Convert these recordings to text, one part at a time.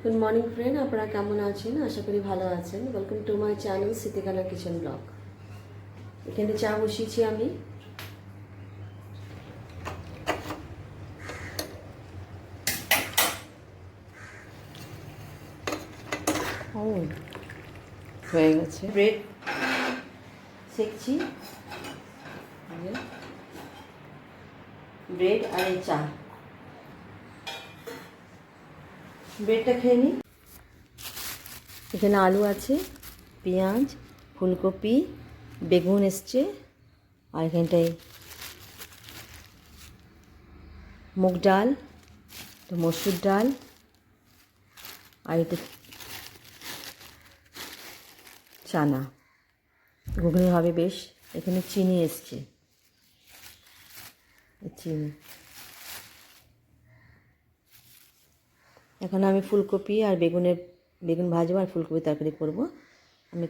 Good morning friend, আপনারা কেমন আছেন? আশা করি ভালো আছেন। Welcome to my channel Sitikana kitchen blog. এখানে চা বসিয়েছি আমি। ও হয়ে গেছে। ব্রেড সেকছি, ব্রেড আর এই চা। ব্রেডটা খেয়ে নিই। এখানে আলু আছে, পেঁয়াজ, ফুলকপি, বেগুন এসছে, আর এখানটায় মুগ ডাল, মসুর ডাল, আর এটা চানা ঘুগনি হবে বেশ। এখানে চিনি এসছে, চিনি। এখন আমি ফুলকপি আর বেগুন ভাজবো আর ফুলকপি তরকারি করবো। আমি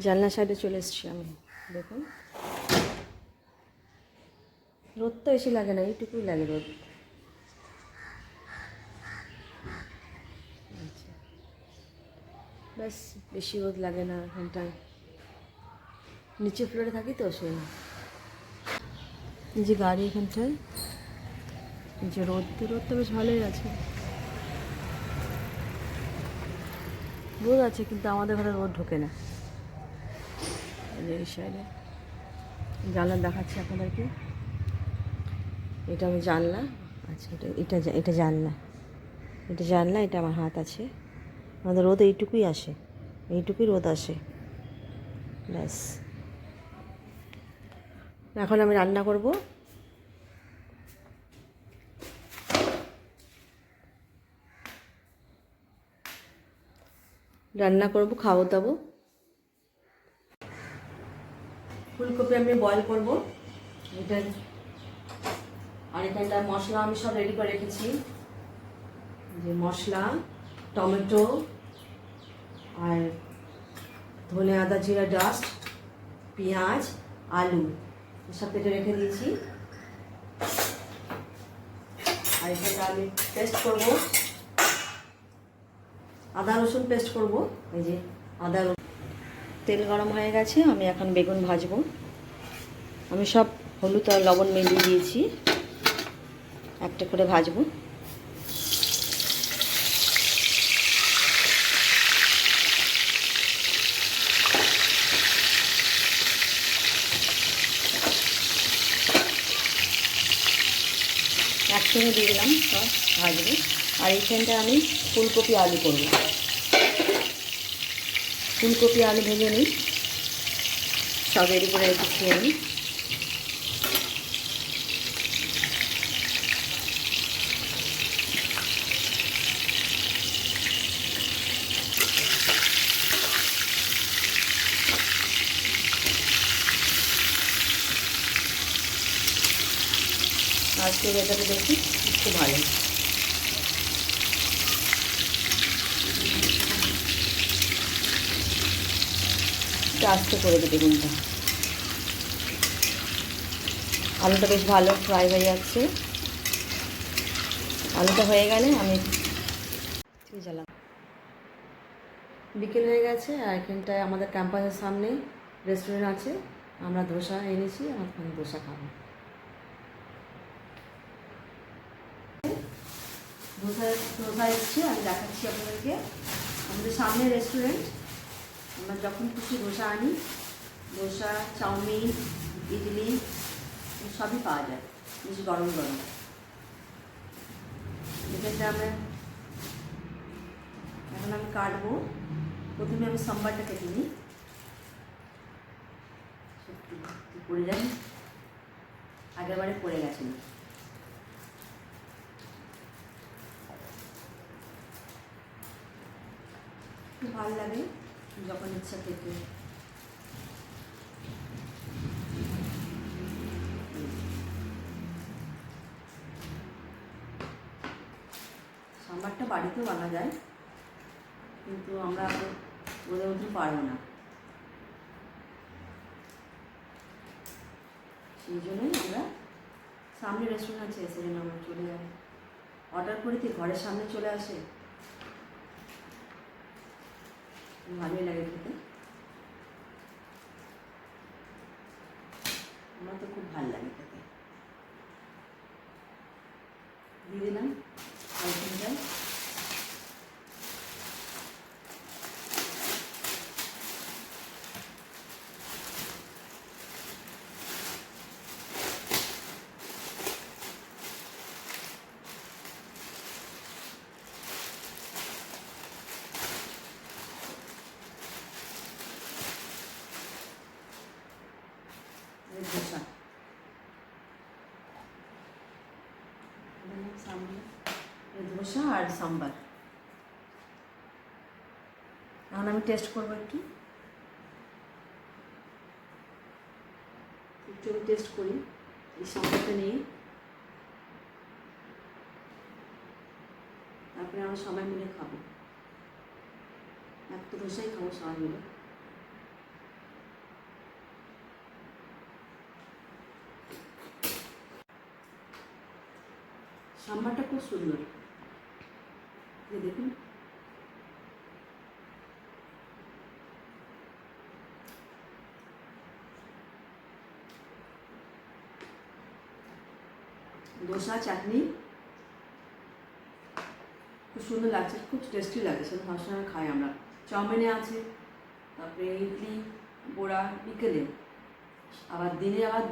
জানলা সাইডে চলে এসেছি আমি। দেখুন, রোদ তো এসে লাগে না, এইটুকুই লাগে রোদ। আচ্ছা, ব্যাস, বেশি রোদ লাগে না এখানটায়। নিচে ফ্লোরে থাকি তো, সেই যে গাড়ি এখানটায়, যে রোদ তো বেশ ভালোই আছে। রোদ আছে কিন্তু আমাদের ঘরে রোদ ঢোকে না। এই সাইডে জানলা দেখাচ্ছি আপনাদেরকে। এটা আমি জানলা। আচ্ছা, এটা জানলা, এটা আমার হাত আছে। আমাদের রোদ এইটুকুই আসে, এইটুকুই রোদ আসে, ব্যাস। এখন আমি রান্না করব। খাবো দাবো। ফুলকপি আমি বয়েল করব। এটা আর এখানটা মশলা আমি সব রেডি করে রেখেছি। যে মশলা, টমেটো আর ধনে আদা জিরা ডাস্ট, পেঁয়াজ, আলু সব কেটে রেখে দিয়েছি। আর এখানটা আমি পেস্ট করব, আদা রসুন পেস্ট করব। এই যে আদা রসুন। তেল গরম হয়ে গেছে, আমি এখন বেগুন ভাজবো। আমি সব হলুদ আর লবণ মিলিয়ে দিয়েছি, একটা করে ভাজবো। একসঙ্গে দিয়ে দিলাম, সব ভাজবো। আর এইখানটা আমি ফুলকপি আলু করব। ফুলকপি আলু ভেজে নিই, সব রেডি করে রেখেছি আমি। আজকে ওয়েদারটা দেখি খুব ভালো। আস্তে করে দেবে বেগুনটা। আলুটা বেশ ভালো ফ্রাই হয়ে যাচ্ছে। আলুটা হয়ে গেলে আমি জ্বালাম। বিকেল হয়ে গেছে, আর এখানটায় আমাদের ক্যাম্পাসের সামনে রেস্টুরেন্ট আছে। আমরা ধোসা এনেছি, আমার ধোসা খাবো। ধোসা এসছে, আমি দেখাচ্ছি আপনাদেরকে। আমাদের সামনে রেস্টুরেন্ট, আমরা যখন খুশি ধোসা আনি। ধোসা, চাউমিন, ইডলি সবই পাওয়া যায়, বেশ গরম গরম। এখানটা এখন আমি কাটবো। প্রথমে আমি সাম্বারটা কেটে নিই। সত্যি পড়ে যাই, আগেরবারে পড়ে গেছিল। খুব ভালো লাগে যখন ইচ্ছা থেকে। সাম্বারটা বাড়িতেও বানা যায়, কিন্তু আমরা ওদের মধ্যে পারবো না, সেই জন্যই আমরা সামনে রেস্টুরেন্ট আছে, সেজন্য আমরা চলে যাই। অর্ডার করে কি ঘরের সামনে চলে আসে, ভালোই লাগে খেতে। আমার তো খুব ভালো লাগে খেতে। দিয়ে দিলাম আলুটা। ধোসা ধোসা আর সাম্বার। এখন আমি টেস্ট করবো একটু আমি টেস্ট করি এই সাম্বারটা নিয়ে, তারপরে আমরা সবাই মিলে খাবো। একটা ধোসাই খাবো সবাই মিলে। সাম্বারটা খুব সুন্দর, দেখুন। ধোসা চাটনি খুব সুন্দর লাগছে, খুব টেস্টি লাগছে। সেটা সবসময় খাই আমরা। চাউমিনে আছে, তারপরে ইডলি বড়া বিকেলে, আবার দিনে আবার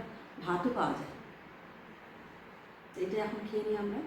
ভাতও পাওয়া যায়। এটা এখন খেয়ে নিই আমরা।